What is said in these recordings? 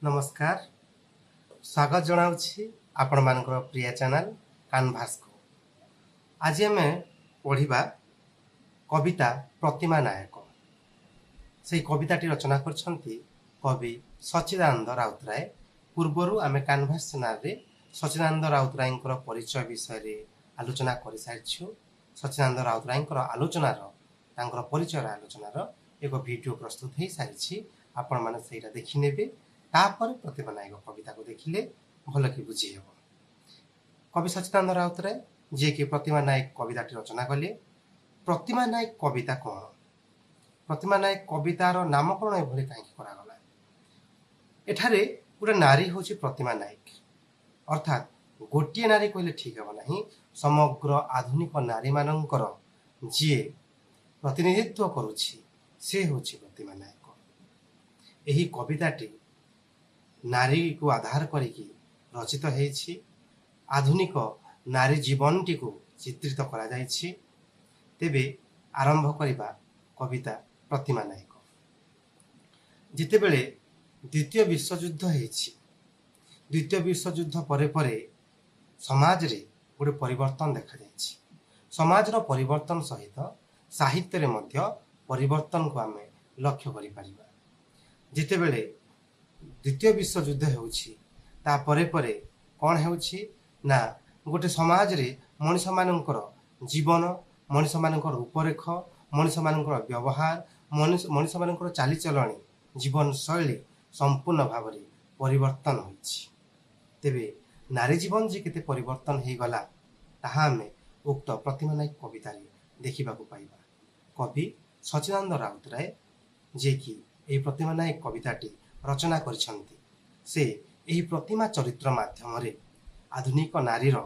नमस्कार स्वागत जनाऊँगी आपण मानकर प्रिय चैनल कानभास को। आज आम पढ़ा कविता प्रतिमा नायक। से कविताटी रचना करछंती कवि सच्चिदानंद राउतराय। पूर्वर आम कानभास चैनल रे सच्चिदानंद राउतराय परिचय विषय आलोचना कर सारी। सच्चिदानंद राउतराय आलोचनार परिचय आलोचनार एक वीडियो प्रस्तुत हो सारी। आपण माने सेटा देखि नेबे। तापर प्रतिमा नायक कविता को देखिले भल कि बुझी हेब। कवि सच्चिदानंद राउतराय जे कि प्रतिमा नायक कविताटी रचना कले। प्रतिमा नायक कविता कौन? प्रतिमा नायक कवितार नामकरण एभली कहीं करागला? एठारे गोटे नारी हूँ प्रतिमा नायक, अर्थात गोटे नारी कहले ठीक हे ना। समग्र आधुनिक नारी मानकर जी प्रतिनिधित्व करुछि से हूँ प्रतिमा नायक। यही कविताटी नारी को आधार करिकी रचित होइछि। आधुनिक नारी जीवन टी को चित्रित करा जाइछि। तेबे आरंभ करिबा कविता प्रतिमा नायक। जितेबेले द्वितीय विश्वयुद्ध होइछि, द्वितीय विश्वयुद्ध परे परे समाज रे गोटे परिवर्तन देखा जाइछि। समाजर परिवर्तन सहित साहित्य रे मध्य परिवर्तन को आमे लक्ष्य करि परिबा। जितेबेले द्वितीय विश्वयुद्ध होउछि ता परे परे कौन होउछि ना गोटे समाज रे मनुष्य मानकर जीवन, मनुष्य मानकर रूपरेख, मनुष्य मानकर व्यवहार, मनुष्य मानकर चालीचलणी, जीवन शैली संपूर्ण भाव में परिवर्तन होइछि। तेबे नारी जीवन जे केते परिवर्तन हो गला ताहा आमे उक्त प्रतिमा नायक कविता देखा पाइबा। कवि सच्चिदानंद राउतराय जे कि एही प्रतिमा नायक कविताटी रचना करिसंती, से एही प्रतिमा चरित्र माध्यम रे आधुनिक नारीर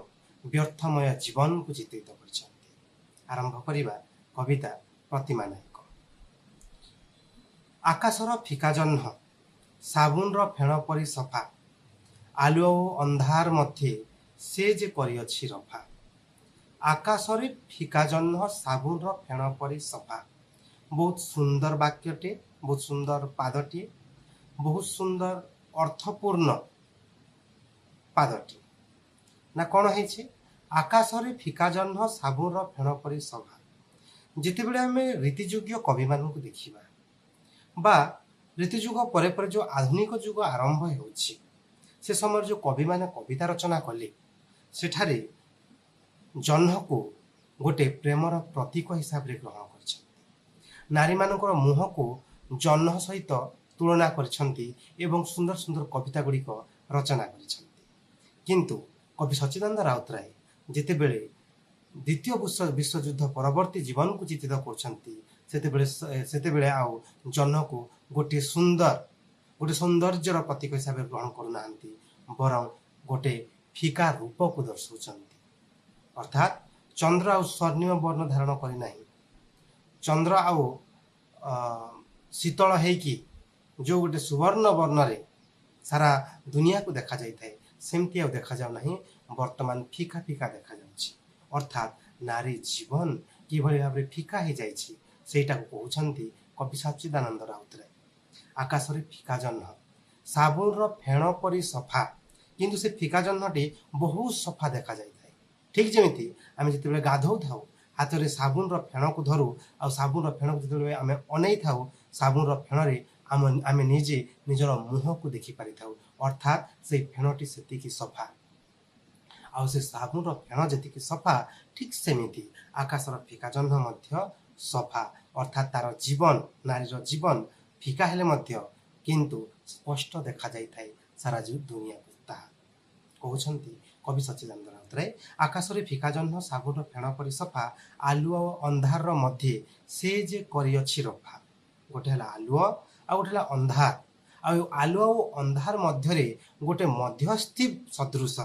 व्यर्थमय जीवन को चित्रित करिसंती। आरंभ करिबा कविता प्रतिमा नायक। आकाशर फिका जह्न साबुन फेण परी सफा, आलुओ अंधार मध्य से जे करिअछि रफा। आकाशरे फिका जह्न साबुन फेण परी सफा। बहुत सुंदर वाक्यटे, बहुत सुंदर पादटी, बहुत सुंदर अर्थपूर्ण पादटी। ना कौन है आकाशरे फिका जह्न साबुन फेण परी सफा। जितेबेले आमे रीतिजुग कवि मानक देखिबा बा रीतिजुग परे परे जो आधुनिक जुग आरंभ होउछि से समय जो कवि माने कविता रचना कले सेठारे जह्न को गोटे प्रेमर प्रतीक हिसाब रे ग्रहण करछन्ति। नारी मानकर मुह को जह्न सहित तुलना करछन्ति एवं सुंदर सुंदर कविता गुड़िक रचना करछन्ति। किंतु कवि सच्चिदानंद राउतराय जितेबेले द्वितीय विश्वयुद्ध परवर्ती जीवन को चित्रित करछन्ति सेतेबेले आउ जह्न को गोटे सौंदर्यर प्रतीक हिसाब रे ग्रहण करूनाहांती, बरं गोटे फिका रूप को दर्शाउछन्ति। अर्थात चंद्र आउ स्वर्णीय वर्ण धारण करि नाही, चंद्र आउ शीतल हेकी जो गोटे सुवर्ण वर्ण रे सारा दुनिया को देखा जाई थाए सेमती आउ देखा जाउ नाही, वर्तमान फिका फिका देखा जाउछि। अर्थात नारी जीवन किभଳି भाबरे फिका हे जाइछि सेटा को कहउछन्ति कवि सच्चिदानंद राउतराय। आकाशरे फिका जह्न साबुन फेण परी सफा, किंतु से फिका जह्नटी बहुत सफा देखा जाई थाए। ठीक जेमिति आमे जितेबेले गाधौ थाउ हाथ में साबुन फेण को धरू आ साबुन फेण को जितेबेले आमे अनै थाउ साबुन फेण रे आमे निजे निजर मुह को देखि पारि थाउ। अर्थात से फेणटी सेतिकी सफा आ से साबुन फेण जेतिकी सफा ठीक सेमिति आकाशर फिका जह्न मध्य सफा। अर्थात तार जीवन, नारीर जीवन फिका हेले मध्य किंतु स्पष्ट देखा जाई थाए सारा जो दुनिया को। ताहा कहउछन्ति कवि सच्चिदानंद राउतराय। आकाशरे फिका जह्न साबुन फेण परी सफा, आलुओ अंधार मध्य से जे करिअछि रफा। गोटे हला आलुओ आ गोटे हला अंधार। आ आलुओ अंधार मध्य रे गोटे मध्यस्थी सदृश,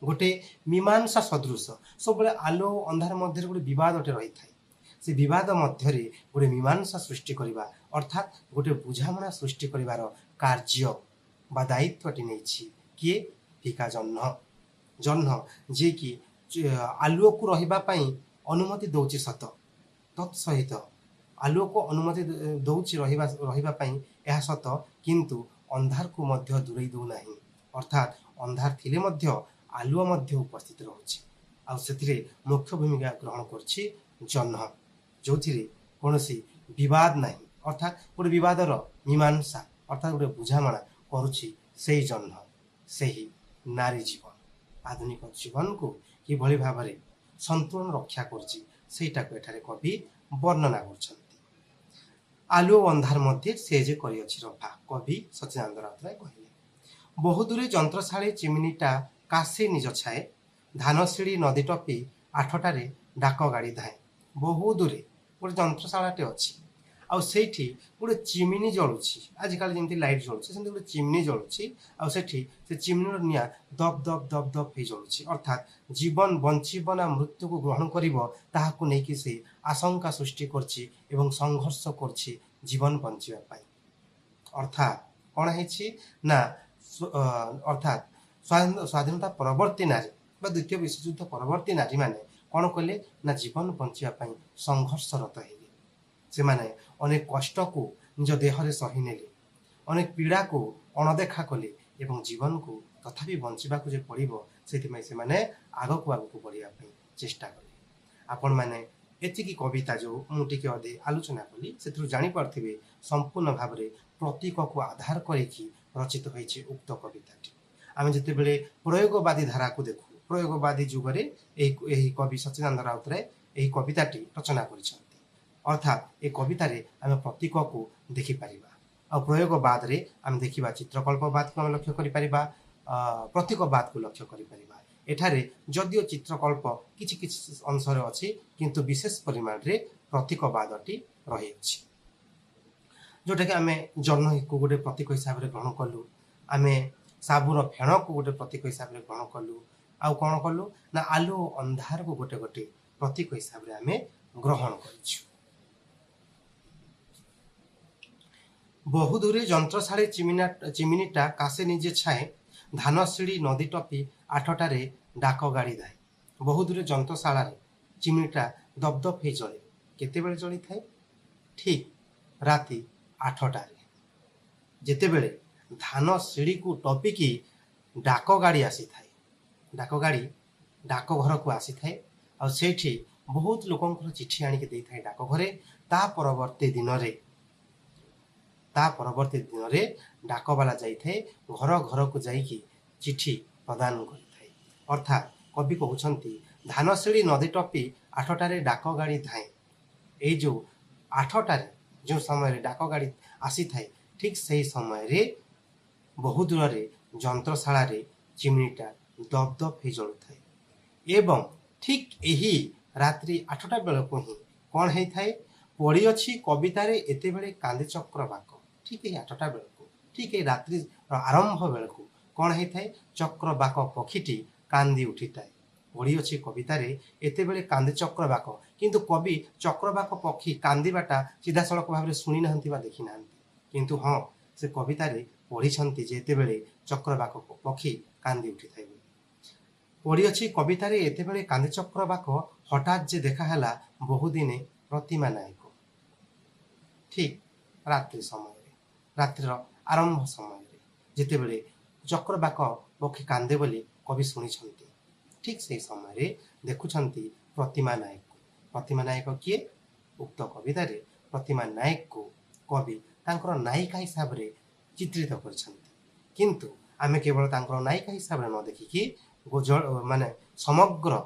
गोटे मीमांसा सदृश। सब बेले आलुओ अंधार मध्य गोटे विवादटे रही थाए। से विवाद मध्य रे गोटे मीमांसा सृष्टि करिबा, अर्थात गोटे बुझामणा सृष्टि करिवार कार्य बा दायित्वटी नेछि किए फिका जह्न। जह्न जे कि आलुओ को रहिबा पई अनुमति दउछि सत, तत्सहित आलुओ को अनुमति दउछि रहिबा पई एहा सत, किंतु अंधार को मध्य दूरेई दौ नाही अर्थात अंधार थिले मध्य आलुआ मध्य उपस्थित रहुछि आ सेथिरे मुख्य भूमिका ग्रहण करछि जह्न जो कौनसी विवाद नहीं अर्थात गोटे विवादर मीमांसा अर्थात गोटे बुझामणा करुछि सेही जह्न सेही नारी जीवन आधुनिक जीवन को किभଳି भाବରେ संतुलन रक्षा करछि सेटा को एठारे कवि वर्णना करछन्ति आलु अंधार मध्य से जे करिअछि रफा कवि सच्चिदानंद राउतराय कहिले बहुदूरे जंत्रशाळी चिमनीटा कासे निज छाए धानशिड़ी नदी टपी आठटारे डाक गाड़ी धाए बहु दूरे गोटे जंत्रशालाटे अच्छी आठी गोटे चिमिनी जलुची आजिकल जमी लाइट जलुची सेमती गोटे चिमनी जलुची आठी से चिमनीर निआ दब दब दब दब हो जलुची अर्थात जीवन बंचीब ना मृत्यु को ग्रहण कर से आशंका सृष्टि करछि एवं संघर्ष करछि जीवन बंचाई अर्थात कौन है ना अर्थात स्वाधीनता परवर्ती नारी द्वितीय विश्वयुद्ध परवर्ती नारी माने कौन कले ना जीवन बंचाई संघर्षरत हेले से माने अनेक कष्ट को निज देहरे सही नेले अनेक पीड़ा को अणदेखा कले एवं जीवन को तथापि बंचवाक जे पड़ो से माने आग को बढ़िया चेष्टा कले आपण माने एतिकी कविता जो मुझे अधे आलोचना कली से जापारे संपूर्ण भाव में प्रतीक को आधार करके रचित होती उक्त कविताटी आम जिते बड़े प्रयोगवादी धारा को देखू प्रयोगवादी जुगरे कवि सच्चिदानंद राउतराय यही कविताटी रचना कर अर्थात ए कवितार आम प्रतीक को देखिपर आ प्रयोगवाद रे आम देखा चित्रकल्पवाद को आम लक्ष्य कर प्रतीकवाद को लक्ष्य कर एठारे जदिओ चित्रकल्प किछि किछि अंशर अच्छी किंतु विशेष परिमाण रे प्रतीकवादटी रही जोटा कि आम जह्न को गोटे प्रतीक हिसाब से ग्रहण कलु आम साबुर फेण को गोटे प्रतीक हिसाब से ग्रहण कलु आउ कौन कलु ना आलु अंधार को गोटे गोटे प्रतीक हिसाब से आम ग्रहण कर बहुदूरे जंत्रशाळी चिमिनीटा कासे निजे छाए धानशिड़ी नदी टपी आठटारे डाक गाड़ी धाए बहुदूरे जंत्रशाला चिमिनीटा दबदब हो जले केतेबेले जली थाए ठीक राति 8टारे जेतेबेले धानशिड़ी को टपिकी डाक गाड़ी आसी थाए डाक गाड़ी डाक घर को आसी थाए आ सेठी बहुत लोकंकर चिठी आनिके देई थाए डाक घरे ता परवर्ती दिन में डाकवाला जाए घर घर को जाइकी चिठी प्रदान करें अर्थात कवि कहते धानशिड़ी नदी टपी 8टारे डाक गाड़ी धाए ये जो 8टारे जो समय डाक गाड़ी आसी थाए ठीक से समय रे बहु दूर जंत्रशाला चिमनीटा दब दब हो जलु थाए एवं ठीक यही रात्रि 8टा बेल को ही कौन होता है पड़ी अच्छी कवितार एत बड़े कांदे चक्रवाक ठीक है 8टा बेल को ठीक है रात्रि आरंभ बेल को कौन होता है चक्रवाक पक्षीटी कांदी उठी थाए पड़ी अच्छी कवितार एत बड़े कांदे चक्रवाक किंतु कवि चक्रवाक पक्षी कांदीबाटा सीधा सड़क भाव में शुणी ना देखी ना किंतु हाँ से कवितार पढ़ी एत बड़े चक्रवाक पक्षी कांदी उठी थाए पड़ी अच्छी कवितार एत बड़े कांदे चक्रवाक हठात जे देखाला बहुदिने प्रतिमा नायक ठीक रात्रि समय रात्रि आरंभ समय जिते बड़े चक्रवाक पक्षी कांदे बोली कवि शुणी ठीक से समय देखुंट प्रतिमा नायक किए उक्त कवितार प्रतिमा नायक को कवि तांकर नायिका हिसाब से चित्रित किंतु आमे केवल तांकर नायिका हिसाब से न देखिकी माने समग्र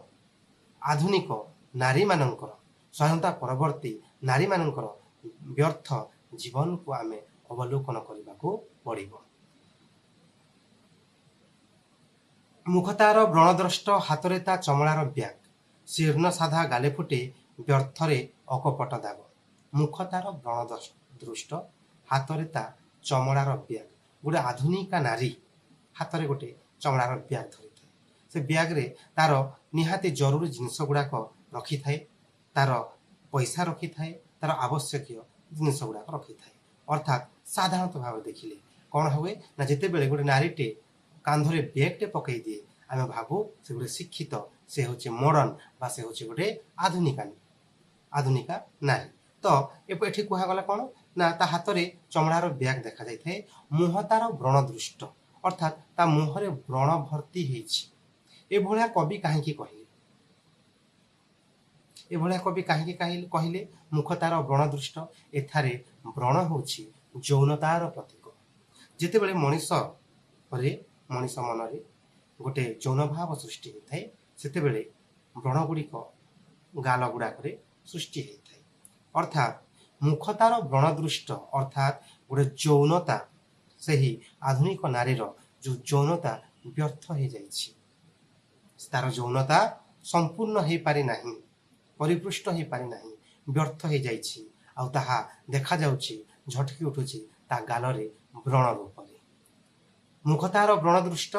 आधुनिक नारी मानकर स्वाधीनता परवर्ती नारी मानकर व्यर्थ जीवन को आमे अवलोकन करने को पड़िबो। मुखतार व्रणद्रष्ट हाथरे ता चमड़ार ब्याग शीर्ण साधा गाले फुटे व्यर्थरे अकपट दाग मुखतार व्रणदृष्ट हाथरे ता चमड़ार ब्याग गोटे आधुनिका नारी हाथरे गोटे चमड़ार ब्याग धरी थाए से ब्याग रे तार निहाती जरूरी जिनस गुड़ाक रखी थाए तार पैसा रखी थाए तार आवश्यक जिनस गुड़ाक रखी थाए अर्थात साधारणतः भाव देखिले कौन हुए ना जिते बेले गोटे नारीटे कांधरे बैगटे पकई दिए आम भावु से गोटे शिक्षित से हूँ मॉडर्न बा से हूँ गोटे आधुनिका नारी तो ये कहगला कौन ना ता हाथ में चमड़ार ब्याग देखा जाए मुह तार व्रण दृष्ट अर्थात ता मुहरे व्रण भर्ती एभलिया कवि कहीं कहले एभलिया कवि कहीं कहले मुख तार व्रण दृष्ट एथारे व्रण होछि यौनतार प्रतीक जितेबले मनीष मनीष मन में गोटे यौन भाव सृष्टि होता है सेतेबेले व्रण गुड़िक गाल गुड़ाक सृष्टि होता है अर्थात मुख तार व्रण दृष्ट अर्थात गोटे यौनता से ही आधुनिक नारीर जो यौनता व्यर्थ हो जाइछि तार यौनता संपूर्ण हो पारि नाही परिपृष्ट हो पारि नाही व्यर्थ हो जाइछि आउ ताहा देखा जाउछि झटकी उठुछि ता गालरे व्रण रूप मुख तार व्रण दृष्ट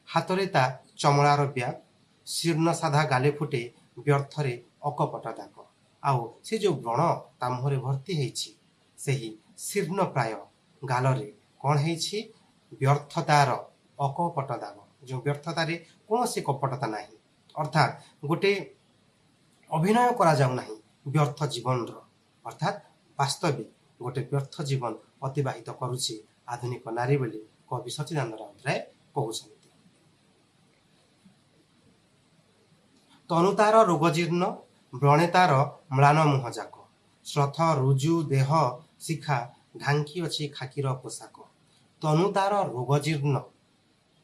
हाथ ता चमड़ार ब्याग शीर्ण साधा गाले फुटे व्यर्थरे अकपट दाग आउ से जो व्रण ता मुहरे भर्ती होइछि सेही शीर्ण प्राय गालरे कौन है व्यर्थतार अकपट दाग जो व्यर्थतार कौन से कपटता ना अर्थात गोटे अभिनय करा जाऊ नाही व्यर्थ जीवन अर्थात वास्तविक गोटे व्यर्थ जीवन अतिवाहित करुछि आधुनिक नारी बोली कवि सच्चिदानंद राउतराय कहउछन्ति तनुतार रोगजीर्ण व्रणेतार म्लान मुह जाक श्रथ रुजु देह शिखा ढांकी अच्छी खाकीर पोशाक तनु तार रोगजीर्ण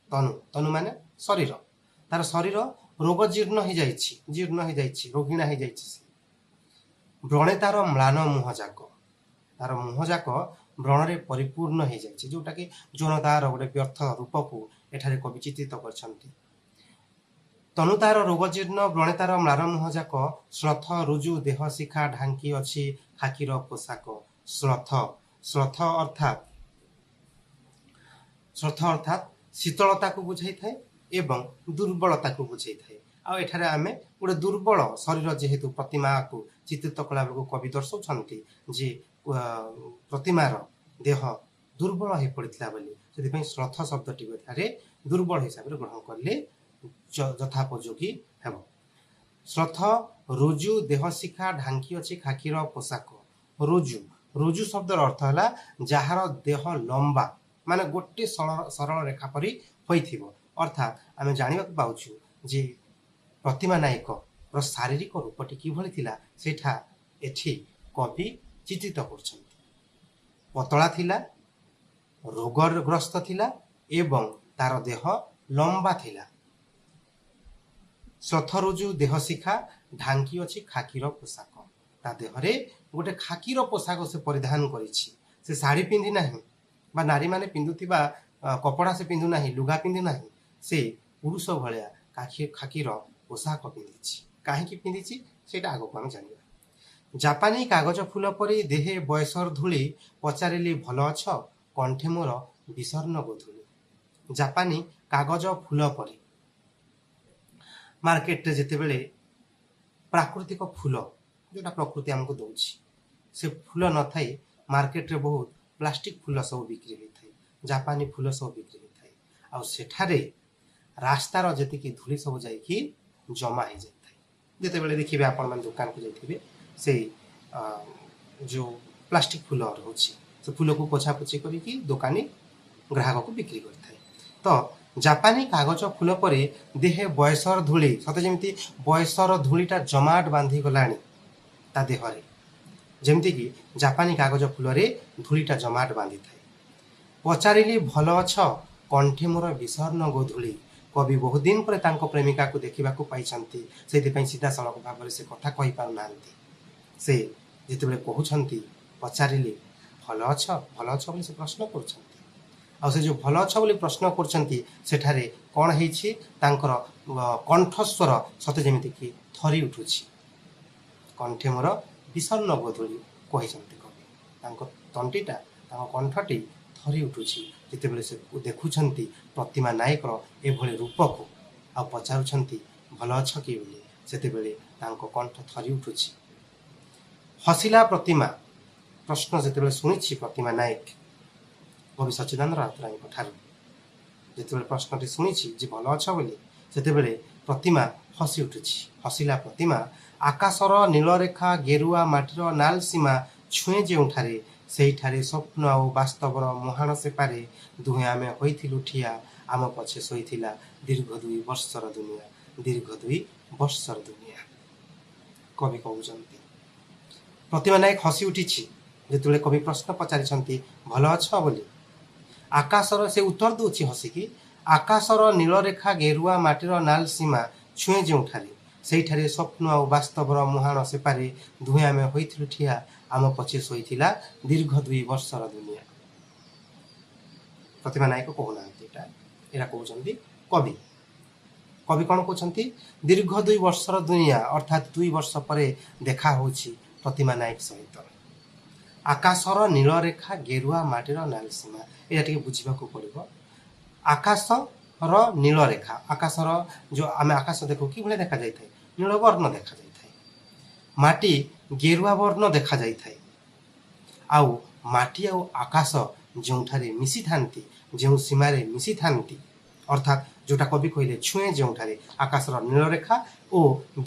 तनु तनु माने शरीर तार शरीर रोगजीर्ण हो जाइछि जीर्ण हो जाइछि रोगिणा हो जाइछि व्रणे तार म्लान मुह जाक तार मुह जाक व्रणरे परिपूर्ण हो जाइछि जोटा कि यौनतार गोटे व्यर्थ रूप को एठारे कवि चित्रित करछन्ति तनु तार रोगजीर्ण व्रणे तार म्लान मुह जाक श्रथ रुजु देह शिखा ढांकी अच्छी खाकीर पोशाक श्रथ श्रथ अर्थात शीतलता को बुझाई थाए एवं दुर्बलता को बुझाई थाए आठारे आम गोटे दुर्बल शरीर जेहेतु प्रतिमा को चित्रित कला बेलू कवि दर्शाउछन्ति जे प्रतिमार देह दुर्बल हो पड़ता बोली से श्रथ शब्दटी दुर्बल हिसाब से ग्रहण कले यथापयोगी हेब श्रथ रुजु देह शिखा ढांकी अच्छी खाकीर पोशाक रुजु रुजु शब्दर अर्थ है जार देह लंबा माने गोटे सरल रेखा परी होइथिबो अर्थात आम जानिबा पाउछु जे प्रतिमा नायक र शारीरिक रूपटी किभली थिला सेठा एठी कवि चित्रित करछन्ति पतला थिला रोगग्रस्त थिला एवं तार देह लंबा थिला श्रथरुजु देह शिखा ढांकी अच्छी खाकीर पोशाक ता देहरे गोटे खाकीर पोशाक से परिधान करिछि से साड़ी पिंधि नाही बा नारी माने पिंधुथिबा कपड़ा से पिंधु नाही लुगा पिंधु नाही से पुरुष भलिया खाकीर पोशाक पिंधिछि काहेकि पिंधिछि सेटा आगो हम जानिबा जापानी कागज फूल परी देहे बयसर धूली पचारिली भल अछ कंठे मोर विसर्ण गोधूली जापानी कागज फूल परी मार्केट रे जेते बेले प्राकृतिक फूल जोटा प्रकृति हमको दउछि से फूल न थाई मार्केट रे बहुत प्लास्टिक फूल सब बिक्री होता है जापानी फूल सब बिक्री होता है आ सेठारे रास्तार जी धूली सब जाकि जमा हो जाए जिते बड़े देखिए आपण मैंने दुकान को जाइए से जो प्लास्टिक फूल रोचे से फूल को पोछापोछि करके दुकानी ग्राहक को बिक्री करता है तो जापानी कागज फूल पर देहे बयसर धूली सते जमी बयसर धूलीटा जमाट बांधी गलानी ता देहरे जमती कि जापानी कागज फूल धूलीटा जमाट बांधी थाए पचारिली भल अछ कंठे मोर विसर्ण गोधूली कवि बहुत दिन पर तांको प्रेमिका को देखा पाई से सीधा सड़क भाव से कथा कही पार ना से जिते कहते पचारिली भल अछ बोली से प्रश्न कर जो भल अछ बोली प्रश्न कर कौन है कंठस्वर सते जमी कि थरी उठुछि कंठे मोर विसर्ण गोधूली कहते कवि तंटीटा कंठटी थरी उठुछि जितेबले से देखुछन्ति प्रतिमा नायकर एभली रूप को आ पचारुछन्ति भल अछ कि बोली सेतेबेले तांको कंठ थरी उठुछि हसिला प्रतिमा प्रश्न जितेबले सुनिछि प्रतिमा नायक कवि सच्चिदानंद राउतराय ठारू जितेबले प्रश्नटी सुनिछि जे भल अछ बोली सेतेबेले प्रतिमा हसी उठुछि हसिला प्रतिमा आकाशर नीलरेखा गेरुआ माटीर नाल सीमा छुए जेउठारे ସେଇଠାରେ ସ୍ୱପ୍ନ ଆଉ ବାସ୍ତବର ମୁହାଣ ସେପାରେ ଦୁହେଁ ଆମେ ହୋଇଥିଲୁ ଠିଆ ଆମ ପଛେ ଶୋଇଥିଲା ଦୀର୍ଘ 2 ବର୍ଷର ଦୁନିଆ ଦୀର୍ଘ 2 ବର୍ଷର ଦୁନିଆ। କବି କହୁଛନ୍ତି। ପ୍ରତିମା ନାୟକ ହସି ଉଠିଛି ଯେତେବେଳେ କବି ପ୍ରଶ୍ନ ପଚାରିଛନ୍ତି ଭଲ ଅଛ ବୋଲି। ଆକାଶର ସେ ଉତ୍ତର ଦେଉଛି ହସିକି, ଆକାଶର ନୀଳରେଖା ଗେରୁଆ ମାଟିର ନାଲ ସୀମା ଛୁଏଁ ଯେଉଁଠାରେ ସେଇଠାରେ ସ୍ୱପ୍ନ ଆଉ ବାସ୍ତବର ମୁହାଣ ସେପାରେ ଦୁହେଁ ଆମେ ହୋଇଥିଲୁ ଠିଆ ଆମ ପଛେ ଶୋଇଥିଲା ଦୀର୍ଘ 2 ବର୍ଷର ଦୁନିଆ। ପ୍ରତିମା ନାୟକ କହୁନାହାନ୍ତି, ଏଟା କହୁଛନ୍ତି କବି। କବି କ'ଣ କହୁଛନ୍ତି? ଦୀର୍ଘ 2 ବର୍ଷର ଦୁନିଆ ଅର୍ଥାତ୍ 2 ବର୍ଷ ପରେ ଦେଖା ହେଉଛି ପ୍ରତିମା ନାୟକ ସହିତ। ଆକାଶର ନୀଳରେଖା ଗେରୁଆ ମାଟିର ନାଲ ସୀମା, ଏଇଟା ଟିକେ ବୁଝିବାକୁ ପଡ଼ିବ। ଆକାଶର ନୀଳରେଖା, ଆକାଶର ଯେଉଁ ଆମେ ଆକାଶ ଦେଖୁ କିଭଳି ଦେଖାଯାଇଥାଏ? ନୀଳବର୍ଣ୍ଣ ଦେଖାଯାଇଥାଏ। ମାଟି ଗେରୁଆ ବର୍ଣ୍ଣ ଦେଖାଯାଇଥାଏ। ଆଉ ମାଟି ଆଉ ଆକାଶ ଯେଉଁଠାରେ ମିଶିଥାନ୍ତି, ଯେଉଁ ସୀମାରେ ମିଶିଥାନ୍ତି, ଅର୍ଥାତ୍ ଯେଉଁଟା କବି କହିଲେ ଛୁଏଁ ଯେଉଁଠାରେ, ଆକାଶର ନୀଳରେଖା ଓ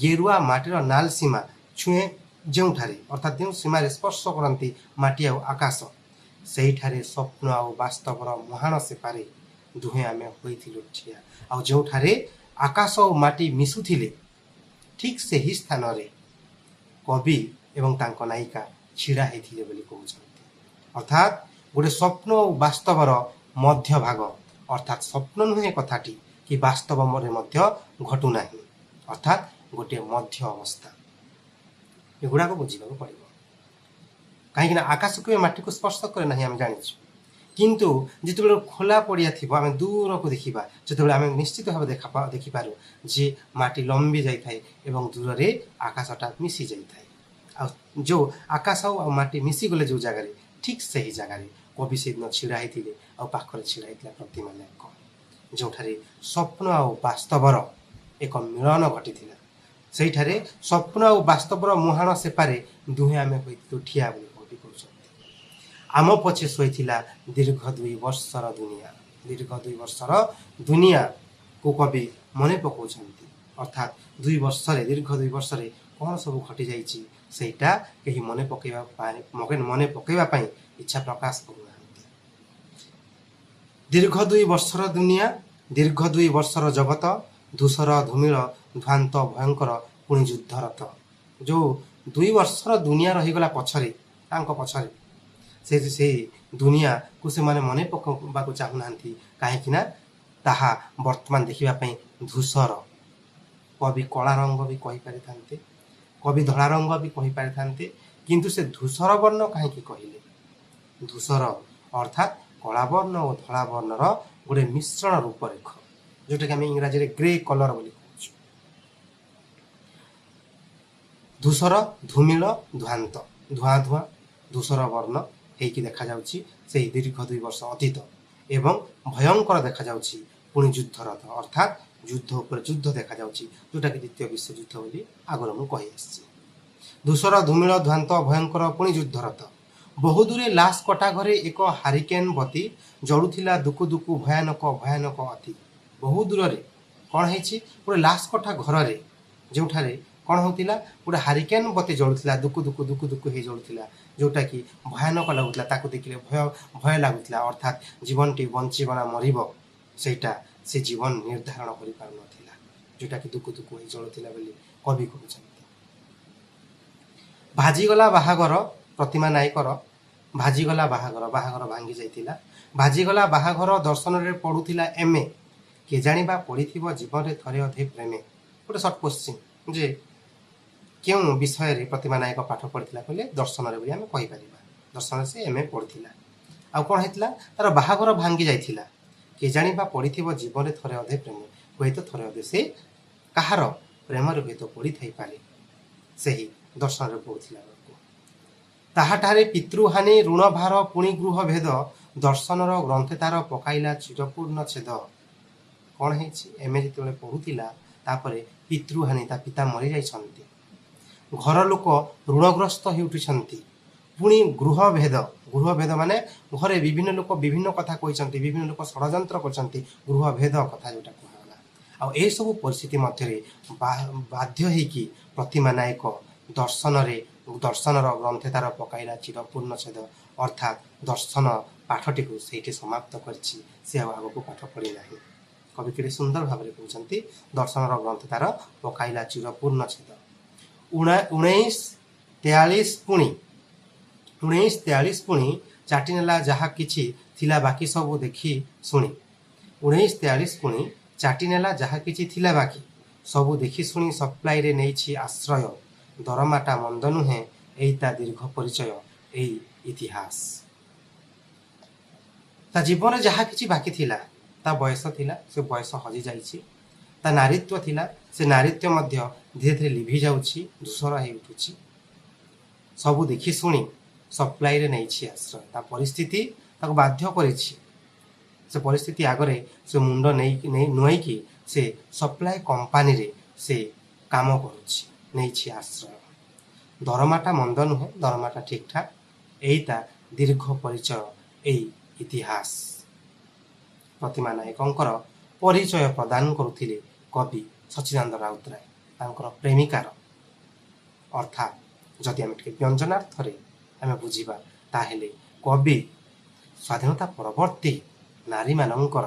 ଗେରୁଆ ମାଟିର ନାଲ ସୀମା ଛୁଏଁ ଯେଉଁଠାରେ, ଅର୍ଥାତ୍ ଯେଉଁ ସୀମାରେ ସ୍ପର୍ଶ କରନ୍ତି ମାଟି ଆଉ ଆକାଶ, ସେଇଠାରେ ସ୍ୱପ୍ନ ଆଉ ବାସ୍ତବର ମୁହାଣ ସେପାରେ ଦୁହେଁ ଆମେ ହୋଇଥିଲୁ ଠିଆ। ଆଉ ଯେଉଁଠାରେ ଆକାଶ ଓ ମାଟି ମିଶୁଥିଲେ ଠିକ୍ ସେହି ସ୍ଥାନରେ କବି ଏବଂ ତାଙ୍କ ନାୟିକା ଛିଡ଼ା ହେଇଥିଲେ ବୋଲି କହୁଛନ୍ତି। ଅର୍ଥାତ୍ ଗୋଟେ ସ୍ୱପ୍ନ ଓ ବାସ୍ତବର ମଧ୍ୟଭାଗ, ଅର୍ଥାତ୍ ସ୍ୱପ୍ନ ନୁହେଁ କଥାଟି କି ବାସ୍ତବରେ ମଧ୍ୟ ଘଟୁନାହିଁ, ଅର୍ଥାତ୍ ଗୋଟିଏ ମଧ୍ୟ ଅବସ୍ଥା। ଏଗୁଡ଼ାକ ବୁଝିବାକୁ ପଡ଼ିବ। କାହିଁକିନା ଆକାଶ କେବେ ମାଟିକୁ ସ୍ପର୍ଶ କରେ ନାହିଁ ଆମେ ଜାଣିଛୁ, କିନ୍ତୁ ଯେତେବେଳେ ଖୋଲା ପଡ଼ିଆ ଥିବ ଆମେ ଦୂରକୁ ଦେଖିବା, ସେତେବେଳେ ଆମେ ନିଶ୍ଚିତ ଭାବେ ଦେଖିପାରୁ ଯେ ମାଟି ଲମ୍ବି ଯାଇଥାଏ ଏବଂ ଦୂରରେ ଆକାଶଟା ମିଶି ଯାଇଥାଏ। ଆଉ ଯେଉଁ ଆକାଶ ଆଉ ମାଟି ମିଶିଗଲେ ଯେଉଁ ଜାଗାରେ, ଠିକ୍ ସେହି ଜାଗାରେ କବି ସେଦିନ ଛିଡ଼ା ହେଇଥିଲେ ଆଉ ପାଖରେ ଛିଡ଼ା ହେଇଥିଲା ପ୍ରତିମା ନାୟକ, ଯେଉଁଠାରେ ସ୍ୱପ୍ନ ଆଉ ବାସ୍ତବର ଏକ ମିଳନ ଘଟିଥିଲା। ସେଇଠାରେ ସ୍ୱପ୍ନ ଆଉ ବାସ୍ତବର ମୁହାଣ ସେପାରେ ଦୁହେଁ ଆମେ ହୋଇଥିଲୁ ଠିଆ ବୋଲି କବି କହୁଛନ୍ତି। ଆମ ପଛେ ଶୋଇଥିଲା ଦୀର୍ଘ 2 ବର୍ଷର ଦୁନିଆ। ଦୀର୍ଘ 2 ବର୍ଷର ଦୁନିଆକୁ କବି ମନେ ପକାଉଛନ୍ତି। ଅର୍ଥାତ୍ 2 ବର୍ଷରେ, ଦୀର୍ଘ 2 ବର୍ଷରେ କ'ଣ ସବୁ ଘଟିଯାଇଛି ସେଇଟା କେହି ମନେ ପକାଇବା ପାଇଁ ଇଚ୍ଛା ପ୍ରକାଶ କରୁନାହାନ୍ତି। ଦୀର୍ଘ 2 ବର୍ଷର ଦୁନିଆ, ଦୀର୍ଘ 2 ବର୍ଷର ଜଗତ, ଧୂସର ଧୂମିଳ ଧ୍ୱାନ୍ତ ଭୟଙ୍କର ପୁଣି ଯୁଦ୍ଧରତ। ଯେଉଁ 2 ବର୍ଷର ଦୁନିଆ ରହିଗଲା ପଛରେ, ତାଙ୍କ ପଛରେ, ସେଇ ଦୁନିଆକୁ ସେମାନେ ମନେ ପକାଇବାକୁ ଚାହୁଁନାହାନ୍ତି। କାହିଁକିନା ତାହା ବର୍ତ୍ତମାନ ଦେଖିବା ପାଇଁ ଧୂସର। କବି କଳା ରଙ୍ଗ ବି କହିପାରିଥାନ୍ତେ, କବି ଧଳା ରଙ୍ଗ ବି କହିପାରିଥାନ୍ତେ, କିନ୍ତୁ ସେ ଧୂସର ବର୍ଣ୍ଣ କାହିଁକି କହିଲେ? ଧୂସର ଅର୍ଥାତ୍ କଳା ବର୍ଣ୍ଣ ଓ ଧଳା ବର୍ଣ୍ଣର ଗୋଟେ ମିଶ୍ରଣ ରୂପରେଖ, ଯେଉଁଟାକି ଆମେ ଇଂରାଜୀରେ ଗ୍ରେ କଲର ବୋଲି କହୁଛୁ। ଧୂସର, ଧୂମିଳ, ଧ୍ୱାନ୍ତ, ଧୂଆଁ ଧୂଆଁ, ଧୂସର ବର୍ଣ୍ଣ ହେଇକି ଦେଖାଯାଉଛି ସେହି ଦୀର୍ଘ 2 ବର୍ଷ ଅତୀତ ଏବଂ ଭୟଙ୍କର ଦେଖାଯାଉଛି ପୁଣି ଯୁଦ୍ଧରତ, ଅର୍ଥାତ୍ ଯୁଦ୍ଧ ଉପରେ ଯୁଦ୍ଧ ଦେଖାଯାଉଛି, ଯେଉଁଟାକି ଦ୍ୱିତୀୟ ବିଶ୍ୱଯୁଦ୍ଧ ବୋଲି ଆଗରୁ ମୁଁ କହି ଆସିଛି। ଧୂସର ଧୂମିଳ ଧ୍ୱାନ୍ତ ଭୟଙ୍କର ପୁଣି ଯୁଦ୍ଧରତ। ବହୁଦୂରେ ଲାଶ କଟା ଘରେ ଏକ ହାରିକେନ୍ ବତି ଜଳୁଥିଲା ଦୁକୁ ଦୁକୁ ଭୟାନକ ଭୟାନକ ଅତି। ବହୁ ଦୂରରେ କ'ଣ ହେଇଛି? ଗୋଟେ ଲାଶ କଟା ଘରରେ, ଯେଉଁଠାରେ କ'ଣ ହେଉଥିଲା? ଗୋଟେ ହାରିକେନ୍ ବତି ଜଳୁଥିଲା, ଦୁକୁ ଦୁକୁ ହେଇ ଜଳୁଥିଲା, ଯେଉଁଟାକି ଭୟାନକ ଲାଗୁଥିଲା। ତାକୁ ଦେଖିଲେ ଭୟ ଲାଗୁଥିଲା, ଅର୍ଥାତ୍ ଜୀବନଟି ବଞ୍ଚିବ ନା ମରିବ ସେଇଟା ସେ ଜୀବନ ନିର୍ଦ୍ଧାରଣ କରିପାରୁନଥିଲା, ଯେଉଁଟାକି ଦୁକୁ ହେଇ ଜଳୁଥିଲା ବୋଲି କବି କହୁଛନ୍ତି। ଭାଜିଗଲା ବାହାଘର, ପ୍ରତିମା ନାୟକର ଭାଜିଗଲା ବାହାଘର, ବାହାଘର ଭାଙ୍ଗି ଯାଇଥିଲା। ଭାଜିଗଲା ବାହାଘର ଦର୍ଶନରେ ପଢ଼ୁଥିଲା MA, କେଜାଣି ବା ପଢ଼ିଥିବ ଜୀବନରେ ଥରେ ଅଧେ ପ୍ରେମେ। ଗୋଟେ ସର୍ଟ କୋଶ୍ଚିନ୍ ଯେ କେଉଁ ବିଷୟରେ ପ୍ରତିମା ନାୟକ ପାଠ ପଢ଼ିଥିଲା କହିଲେ ଦର୍ଶନରେ ବୋଲି ଆମେ କହିପାରିବା। ଦର୍ଶନରେ ସେ MA ପଢ଼ିଥିଲା। ଆଉ କ'ଣ ହେଇଥିଲା? ତାର ବାହାଘର ଭାଙ୍ଗି ଯାଇଥିଲା। କେଜାଣି ବା ପଢ଼ିଥିବ ଜୀବନରେ ଥରେ ଅଧେ ପ୍ରେମ, ହୁଏତ ଥରେ ଅଧେ ସେ କାହାର ପ୍ରେମରେ ହୁଏତ ପଡ଼ିଥାଇପାରେ ସେହି ଦର୍ଶନରେ ପଢ଼ୁଥିଲା ବେଳକୁ। ତାହାଠାରେ ପିତୃହାନି ଋଣଭାର ପୁଣି ଗୃହ ଭେଦ, ଦର୍ଶନର ଗ୍ରନ୍ଥେ ତାର ପକାଇଲା ଚିରପୂର୍ଣ୍ଣ ଛେଦ। କ'ଣ ହେଇଛି? MA ଯେତେବେଳେ ପଢ଼ୁଥିଲା ତାପରେ ପିତୃହାନି, ତା ପିତା ମରିଯାଇଛନ୍ତି, ଘର ଲୋକ ଋଣଗ୍ରସ୍ତ ହେଉଛନ୍ତି, ପୁଣି ଗୃହଭେଦ, ଗୃହଭେଦ ମାନେ ଘରେ ବିଭିନ୍ନ ଲୋକ ବିଭିନ୍ନ କଥା କହିଛନ୍ତି, ବିଭିନ୍ନ ଲୋକ ଷଡ଼ଯନ୍ତ୍ର କରିଛନ୍ତି, ଗୃହଭେଦ କଥା ଯେଉଁଟା କୁହାଗଲା। ଆଉ ଏସବୁ ପରିସ୍ଥିତି ମଧ୍ୟରେ ବାଧ୍ୟ ହେଇକି ପ୍ରତିମା ନାୟକ ଦର୍ଶନର ଗ୍ରନ୍ଥେ ତାର ପକାଇଲା ଚିରପୂର୍ଣ୍ଣ ଛେଦ, अर्थात दर्शन पाठटी को से समाप्त करछि से आगको पाठ पढ़ी नाही। कवि केड़े सुंदर भाव में कहते दर्शन ग्रंथ तार पकाइला चिरपूर्ण छेद 1943 पुणी चाटिनेला जहा किछि थिला बाकी सब देखी शुणी 1943 पुणी चाटिनेला जहा किछि थिला बाकी सबू देखी शुणी सप्लाई रे नेछि आश्रय दरमाटा मंद नुहे एइता दीर्घ परिचय एई इतिहास। ता जीवन जहा किछि बाकी थिला ता बयस थिला से बयस हजि जाइछि ता नारीत्व थिला से नारीत्व मध्य धीरे धीरे लिभि जाउछि धूसर हे उठुछि सबू देखी शुणी सप्लाई रे नेछि आश्रय ता परिस्थिति ताको बाध्य करिछि से परिस्थिति आगरे से मुंड नहीं नुई कि से सप्लाई कंपानी रे से काम करुछि नेछि आश्रय दरमाटा मंद नुहे दरमाटा ठीक ठाक एइता दीर्घ परिचय एई इतिहास। प्रतिमा नायकंकर परिचय प्रदान करुथिले कवि सच्चिदानंद राउतराय तांकर प्रेमिकार अर्थात जदि आम व्यंजनार्थ आम बुझा ताहेले कवि स्वाधीनता परवर्ती नारी मानकर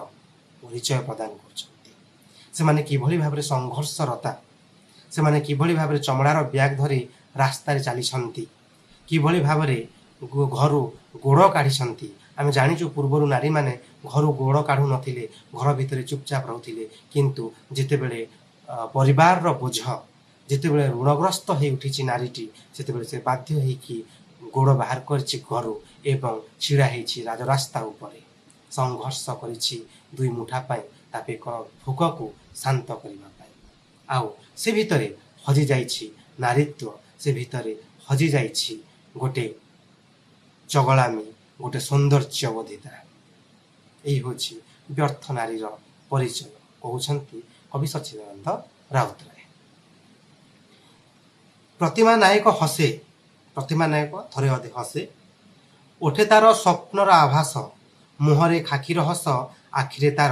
परिचय प्रदान कर किभली भाव संघर्षरता से किभली भाव चमड़ार बैग धरी रास्तार चली किभली भाव घर गोड़ काढ़ी आम जाचु पूर्वर नारी माने घर गोड़ काढ़ू नथिले घर भितर चुपचाप रोते किंतु जितेबले परिवार बोझ जितेबले ऋणग्रस्त हो उठी नारीटी से बाध्य होइकी गोड़ बाहर कर घर एवं छिड़ा राजरास्ता उपरे संघर्ष करिछि दुई मुठा पाई ता पेकर भोक को शांत करने आउ से भितरे हजि जाइछि नारीत्व से भितरे हजि जाइछि गोटे चगलामी गोटे सौंदर्य बोधिता यही हूँ व्यर्थ नारीर परिचय कहते कवि सच्चिदानंद राउतराय। प्रतिमा नायक हसे प्रतिमा नायक थरे अधे हसे ओठे तार स्वप्नर आभास मुहरे खाखीर हस आखिरे तार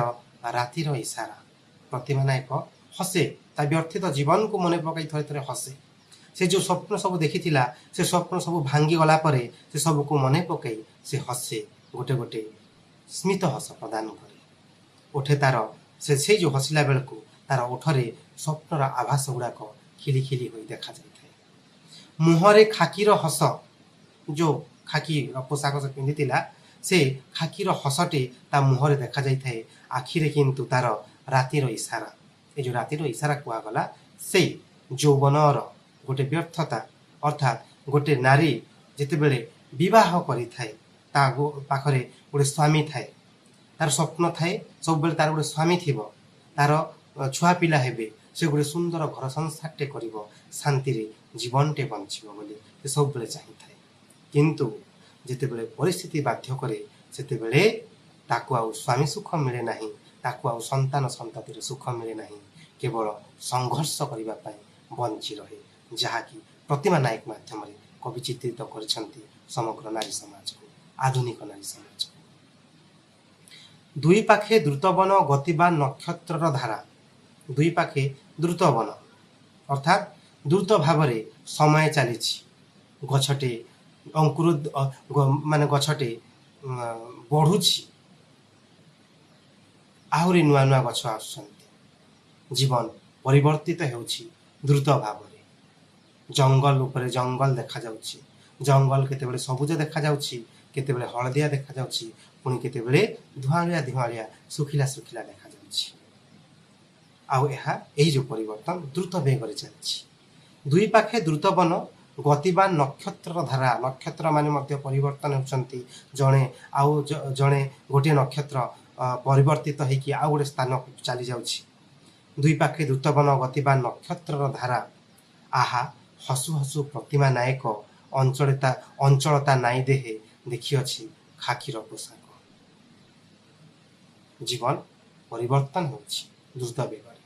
रातिर इशारा। प्रतिमा नायक हसे ता व्यर्थित जीवन को मन पकई थरे थरे हसे से जो स्वप्न सब देखी से स्वप्न सब भांगी गला परे से सब को मन पकई से हसे गोटे गोटे स्मित हस प्रदान करे ओठे तार से जो हसिला बेल को तार ओठरे स्वप्नर आभास गुड़ाक खिली खिली हो देखा जाए मुहरे खाकीर हस जो खाकी पोशाक से पिंधि से खाकीर हसटे ता मुहरे देखा जाए आखिरे किंतु तार रातिर इशारा ये जो रातिर इशारा कहगला से यौवनर गोटे व्यर्थता अर्थात गोटे नारी जितेबले विवाह करि थाए ता पाखरे गोटे स्वामी थाए तार स्वप्न थाए सब बेले तार गोटे स्वामी थिबो तार छुआ पिला हेबे से गोटे सुंदर घर संसारटे करिवो शांति रे जीवनटे बंचिबो बोली से सब बेले चाहि थाए किंतु जितेबले परिस्थिति बाध्य करे सेतेबेले ताकू आउ स्वामी सुख मिले नाही ताकू आउ संतान संततिर सुख मिले नाही केवल संघर्ष करिबा पई बंची रहे जहाँकि प्रतिमा नायक माध्यम कवि चित्रित करछंती समग्र नारी समाज को आधुनिक नारी समाज को। दुई पाखे द्रुतवन गतिबान नक्षत्रर धारा दुई पाखे द्रुतवन अर्थात द्रुत भाव समय चली गछटे अंकुर माने गछटे बढ़ुछि आहुरी नुआ नुआ गछ आसुछंती जीवन परिवर्तित हेउछि द्रुत भाव जंगल उपरे जंगल देखा जाउछि जंगल केतेबेले सबुज देखा जाउछि केतेबेले हलदिया देखा जाउछि पुणी केतेबेले धुआलिया धुआलिया सुखिला सुखिला देखा जाउछि आउ एहा एही जो परिवर्तन द्रुत बेगरे चलछि दुई पाखे द्रुत बन गतिबान नक्षत्र धारा नक्षत्र माने मध्य परिवर्तन होउछंती जणे आउ जणे गोटे नक्षत्र परिवर्तित होइकी आउ गोटे स्थान चली जाउछि दुई पाखे द्रुत बन गतिबान नक्षत्र धारा आहा हसु हसु प्रतिमा नायक अंचलता नाई देहे देखिअछि खाकीर पोशाक जीवन परिवर्तन होछि द्रुत बेगरे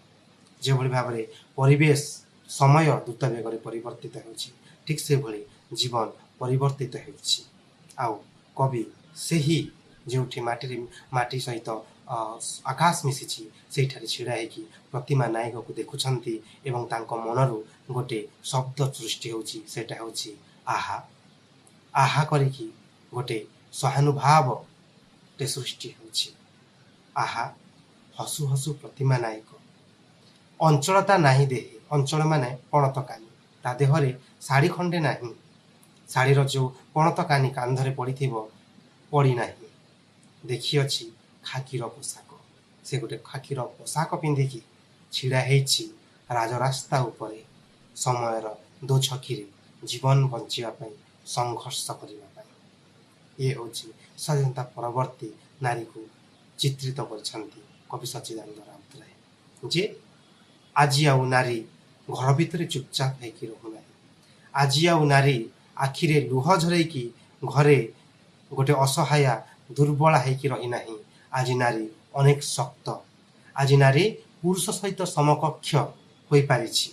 जेभଳି भाବରେ परिवेश समय द्रुत बेगरे परिवर्तित होछि ठीक से भଳି जीवन परिवर्तित होछि आउ कवि सेही जोठी माटी सहित आकाश मिशिछि सेठारे छिड़ा हेकि प्रतिमा नायक को देखुछंती एवं तांको मनरु गोटे शब्द सृष्टि होछि सेटा होछि आहा आहा करिकी गोटे सहानुभावटे सृष्टि होछि। आहा हसु हसु प्रतिमा नायक अंचलता नाही देहे अंचल माने पणतकानी ता देहरे शाढ़ी खंडे नाही शाढ़ीर जो पणतकानी कांधरे पड़िथिबो पड़ी नाही देखी अछि खाकीर पोशाक से गोटे खाकीर पोशाक पिंधिकी छिड़ा हेछि राजरास्ता उपरे समयर दो छकीरे जीवन बंचिया पई संघर्ष करिबा पई ये होछि स्वाधीनता परवर्ती नारी को चित्रित करछंती कवि सच्चिदानंद राउतराय जे आज आउ नारी घर भितर चुपचाप होकर रहूना आज आउ नारी आखिरे लुह झरैकी घरे गोटे असहाया दुर्बला होकर रही ना आज नारी अनेक शक्त आज नारी पुरुष सहित समकक्ष हो पारिछि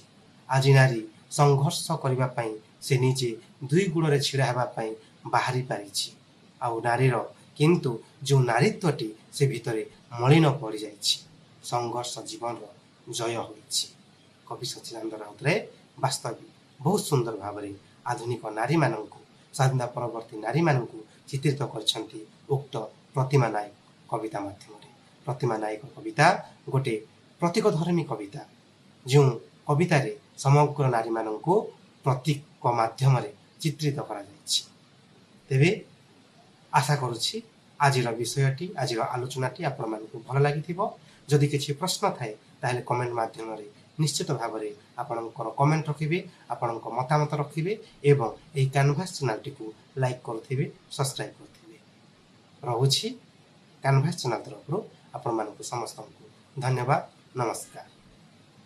आज नारी संघर्ष करबा पई से निजे दुई गुणरे छिड़ा हेबा पई बाहरी पारिछि आउ नारीर किंतु जो नारीत्वटी से भितरे मलिन पड़ जाइछि संघर्ष जीवन जय होइछि कवि सच्चिदानंद राउतराय वास्तविक बहुत सुंदर भाव आधुनिक नारी मानक स्वाधीनता परवर्ती नारी मानक चित्रित करछंती उक्त प्रतिमा नायक कविता माध्यम प्रतिमा नायक कविता गोटे प्रतीकधर्मी कविता जो कविता रे समग्र नारी मानक प्रतीक माध्यम चित्रित करा जाइछि तेबे आशा करुछि आजिर विषयटी आजिर आलोचनाटी आपण मानक भल लागिथिबो जदि किछि प्रश्न थाए ताहेले कमेंट माध्यम रे निश्चित भाव में आपणकर कमेंट रखिए आपण मतामत रखिए एवं यही कैनभास चैनल टी लाइक करुथिबे सब्सक्राइब करुथिबे रहुछि कैनभास चैनल तरफ आपण मानक समस्त धन्यवाद नमस्कार।